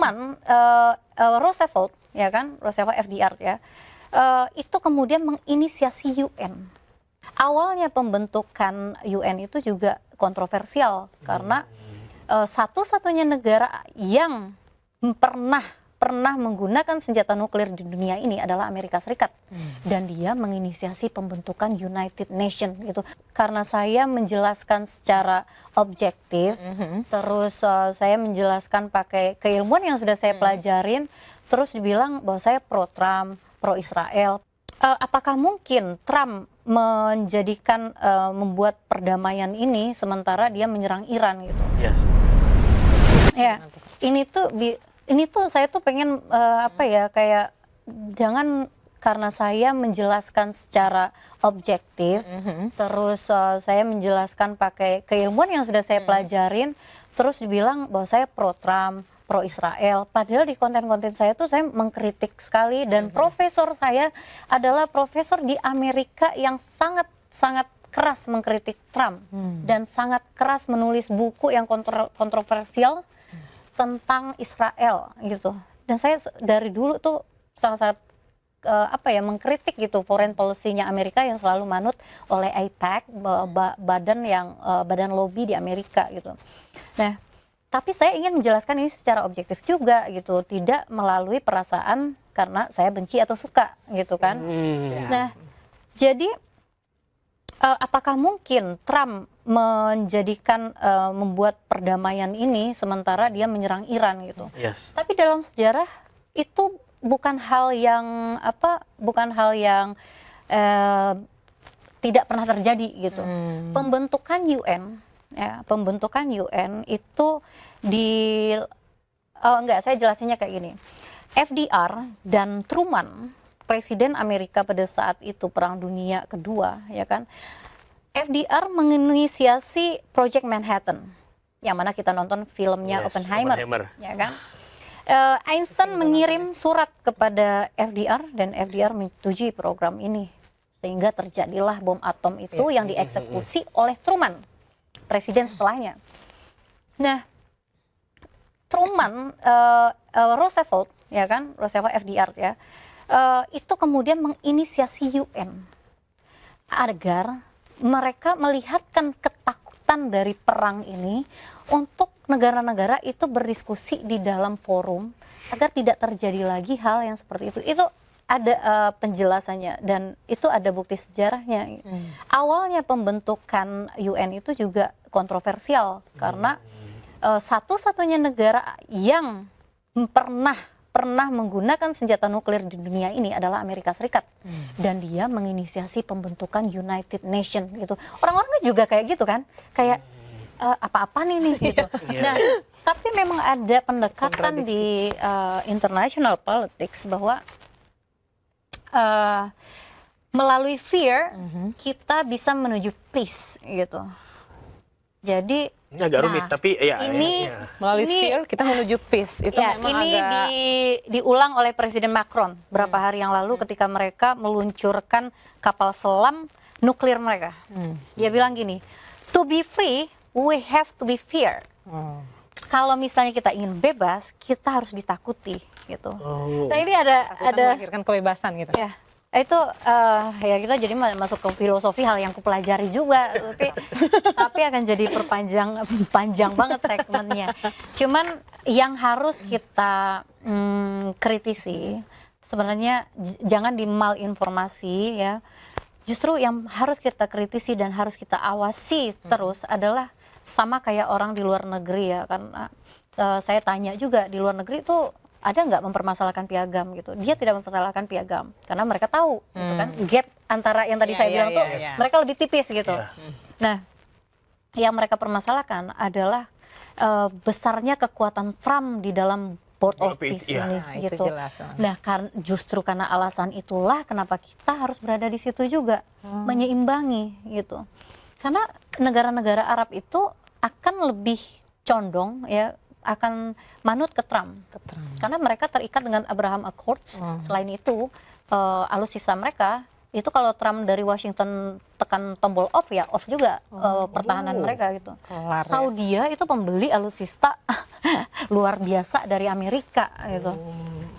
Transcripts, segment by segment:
Truman, Roosevelt, ya kan, Roosevelt FDR ya, itu kemudian menginisiasi UN. Awalnya pembentukan UN itu juga kontroversial karena satu-satunya negara yang pernah menggunakan senjata nuklir di dunia ini adalah Amerika Serikat, dan dia menginisiasi pembentukan United Nations gitu. Karena saya menjelaskan secara objektif, terus saya menjelaskan pakai keilmuan yang sudah saya pelajarin, terus dibilang bahwa saya pro Trump, pro Israel. Apakah mungkin Trump menjadikan membuat perdamaian ini sementara dia menyerang Iran gitu? Yes. Ya, ini tuh saya tuh pengen kayak jangan karena saya menjelaskan secara objektif, terus saya menjelaskan pakai keilmuan yang sudah saya pelajarin, terus dibilang bahwa saya pro Trump, pro Israel. Padahal di konten-konten saya tuh saya mengkritik sekali, dan profesor saya adalah profesor di Amerika yang sangat keras mengkritik Trump dan sangat keras menulis buku yang kontroversial tentang Israel gitu. Dan saya dari dulu tuh sangat mengkritik gitu foreign policy-nya Amerika yang selalu manut oleh AIPAC, badan lobby di Amerika gitu. Nah, tapi saya ingin menjelaskan ini secara objektif juga gitu, tidak melalui perasaan karena saya benci atau suka gitu kan. Nah, jadi apakah mungkin Trump menjadikan membuat perdamaian ini sementara dia menyerang Iran gitu? Yes. Tapi dalam sejarah itu bukan hal yang tidak pernah terjadi gitu. Pembentukan UN itu saya jelasinnya kayak gini. FDR dan Truman, Presiden Amerika pada saat itu Perang Dunia Kedua, ya kan, FDR menginisiasi Project Manhattan, yang mana kita nonton filmnya Oppenheimer, ya kan. Einstein mengirim surat kepada FDR dan FDR menyetujui program ini, sehingga terjadilah bom atom itu yang dieksekusi oleh Truman, presiden setelahnya. Nah, Truman, Roosevelt, ya kan, Roosevelt FDR ya, itu kemudian menginisiasi UN agar mereka melihatkan ketakutan dari perang ini untuk negara-negara itu berdiskusi di dalam forum agar tidak terjadi lagi hal yang seperti itu. Itu ada penjelasannya dan itu ada bukti sejarahnya. Awalnya pembentukan UN itu juga kontroversial karena satu-satunya negara yang pernah menggunakan senjata nuklir di dunia ini adalah Amerika Serikat, dan dia menginisiasi pembentukan United Nations gitu. Orang-orangnya juga kayak gitu kan, kayak apa-apa nih gitu. Nah, tapi memang ada pendekatan di international politics bahwa melalui fear kita bisa menuju peace gitu. Jadi ini agak rumit, tapi ya melalui fear kita menuju peace. Itu ya, memang ini diulang oleh Presiden Macron beberapa hari yang lalu ketika mereka meluncurkan kapal selam nuklir mereka. Dia bilang gini, to be free, we have to be fear. Kalau misalnya kita ingin bebas, kita harus ditakuti gitu. Nah, ini ada melahirkan kebebasan gitu. Ya. Itu ya kita jadi masuk ke filosofi, hal yang kupelajari juga, tapi akan jadi panjang banget segmennya. Cuman yang harus kita kritisi sebenarnya jangan dimalinformasi ya. Justru yang harus kita kritisi dan harus kita awasi terus adalah sama kayak orang di luar negeri ya, karena saya tanya juga di luar negeri itu ada nggak mempermasalahkan piagam gitu. Dia tidak mempermasalahkan piagam karena mereka tahu gitu kan, gap antara yang tadi saya bilang tuh mereka lebih tipis gitu. Nah, yang mereka permasalahkan adalah besarnya kekuatan Trump di dalam Board of Peace ini gitu. Nah, justru karena alasan itulah kenapa kita harus berada di situ juga, menyeimbangi gitu. Karena negara-negara Arab itu akan lebih condong ya, akan manut ke Trump. Karena mereka terikat dengan Abraham Accords. Selain itu, alutsista mereka Itu kalau Trump dari Washington tekan tombol off ya off juga pertahanan mereka gitu. Kelar, ya. Saudi itu pembeli alutsista luar biasa dari Amerika gitu.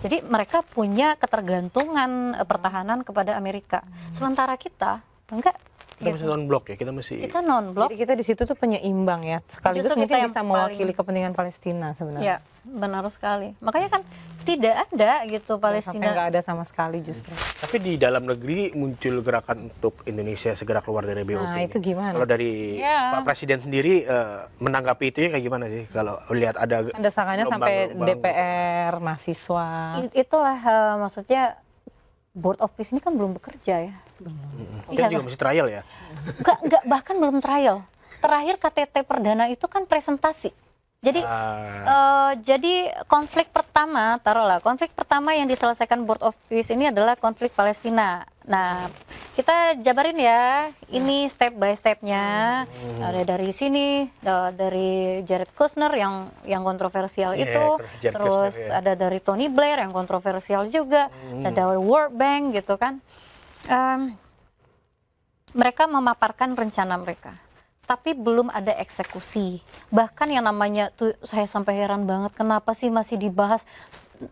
Jadi mereka punya ketergantungan pertahanan kepada Amerika. Sementara kita enggak. Kita masih non-blok ya, kita masih... Kita non-blok. Jadi kita di situ tuh penyeimbang ya. Sekaligus Justru mungkin kita yang bisa mewakili kepentingan Palestina sebenarnya. Ya, benar sekali. Makanya kan tidak ada gitu Sampai Palestina. nggak ada sama sekali justru. Tapi di dalam negeri muncul gerakan untuk Indonesia segera keluar dari BOP. Nah, itu gimana? Kalau dari Ya. Pak Presiden sendiri menanggapi itu ya kayak gimana sih? Kalau lihat ada Kan desakannya sampai gelombang-gelombang. DPR, mahasiswa. Itulah maksudnya Board of Peace ini kan belum bekerja ya. Kita Iya, juga masih trial ya. Enggak, bahkan belum trial. Terakhir KTT perdana itu kan presentasi. Jadi jadi konflik pertama, taruhlah konflik pertama yang diselesaikan Board of Peace ini adalah konflik Palestina. Nah, kita jabarin ya, ini step by stepnya. Ada dari sini, dari Jared Kushner yang kontroversial Iya, itu, Jared terus Kushner, ya. ada dari Tony Blair yang kontroversial juga, ada World Bank gitu kan. Mereka memaparkan rencana mereka, tapi belum ada eksekusi. Bahkan yang namanya tuh saya sampai heran banget kenapa sih masih dibahas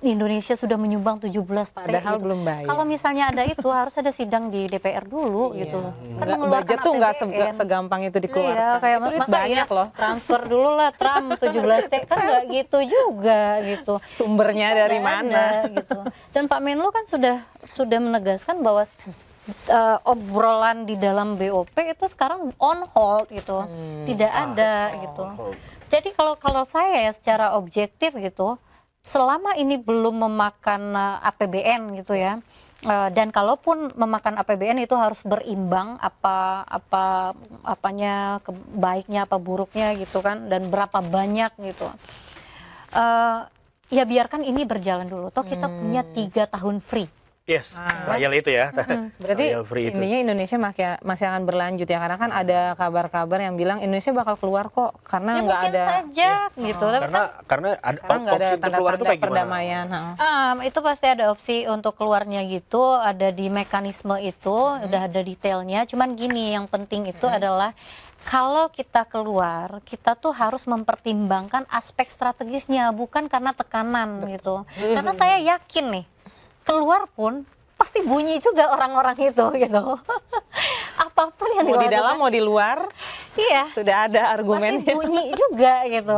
Indonesia sudah menyumbang 17 T Padahal gitu. belum bayar. Kalau misalnya ada itu harus ada sidang di DPR dulu gitu loh. Kan mengeluarkan Budget tuh nggak APBN. segampang itu Iya, dikeluarkan. kayak Itu masa banyak iya loh. transfer dulu lah Trump 17 T kan nggak gitu juga gitu. Sumbernya dari Nggak mana? ada, gitu. Dan Pak Menlu kan sudah menegaskan bahwa obrolan di dalam BOP itu sekarang on hold gitu, tidak ada gitu. Jadi kalau saya ya secara objektif gitu, selama ini belum memakan APBN gitu ya, dan kalaupun memakan APBN itu harus berimbang apanya baiknya apa buruknya gitu kan, dan berapa banyak gitu. Ya biarkan ini berjalan dulu. Toh kita punya 3 tahun free. Yes, trial itu ya. Berarti Trial free itu. intinya Indonesia masih akan berlanjut ya, karena kan ada kabar-kabar yang bilang Indonesia bakal keluar kok karena Ya nggak mungkin ada saja gitu. Tapi kan Karena ada sekarang nggak ada opsi untuk keluar itu tanda-tanda kayak gimana? perdamaian. itu pasti ada opsi untuk keluarnya gitu, ada di mekanisme itu, udah ada detailnya. Cuman gini, yang penting itu adalah kalau kita keluar, kita tuh harus mempertimbangkan aspek strategisnya, bukan karena tekanan gitu. Karena saya yakin nih, keluar pun pasti bunyi juga orang-orang itu gitu. Apapun yang Mau di dilakukan, dalam mau di luar iya, sudah ada pasti argumennya. bunyi juga gitu.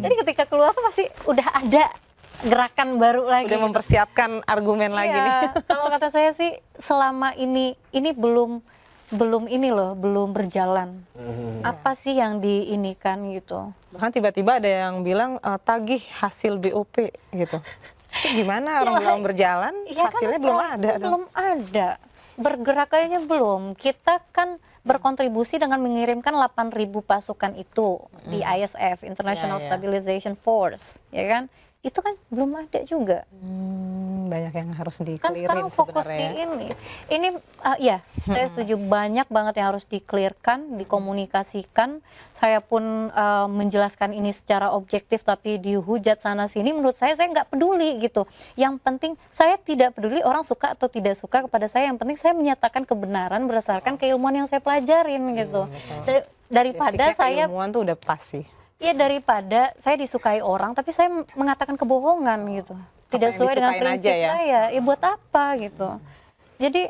Jadi ketika keluar tuh pasti udah ada gerakan baru lagi. Udah mempersiapkan argumen lagi nih. Iya, kalau kata saya sih selama ini belum ini loh, belum berjalan. Apa sih yang diinikan gitu? Bahkan tiba-tiba ada yang bilang tagih hasil BOP gitu. Itu gimana orang belum berjalan, Iya kan, hasilnya belum ada dong. belum ada. Bergerak aja belum. Kita kan berkontribusi dengan mengirimkan 8.000 pasukan itu di ISF, International Ya, ya. Stabilization Force, ya kan? Itu kan belum ada juga. Banyak yang harus Kan di-clearin sekarang fokus di sebenarnya. ini ya saya setuju, banyak banget yang harus di-clearkan, dikomunikasikan. Saya pun menjelaskan ini secara objektif tapi dihujat sana sini, menurut saya nggak peduli gitu. Yang penting saya tidak peduli orang suka atau tidak suka kepada saya, yang penting saya menyatakan kebenaran berdasarkan keilmuan yang saya pelajarin gitu. Daripada Basicnya saya keilmuan tuh udah pas sih. ya daripada saya disukai orang tapi saya mengatakan kebohongan gitu, tidak yang sesuai dengan disukain prinsip aja ya? saya, ya buat apa gitu. Jadi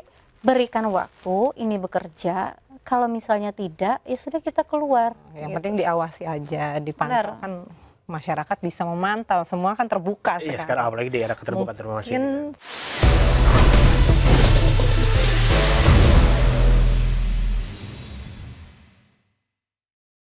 berikan waktu ini bekerja, kalau misalnya tidak ya sudah kita keluar. Yang gitu. penting diawasi aja, dipantau. Benar. Kan masyarakat bisa memantau, semua kan terbuka Iya, sekarang apalagi di era keterbukaan informasi. Mungkin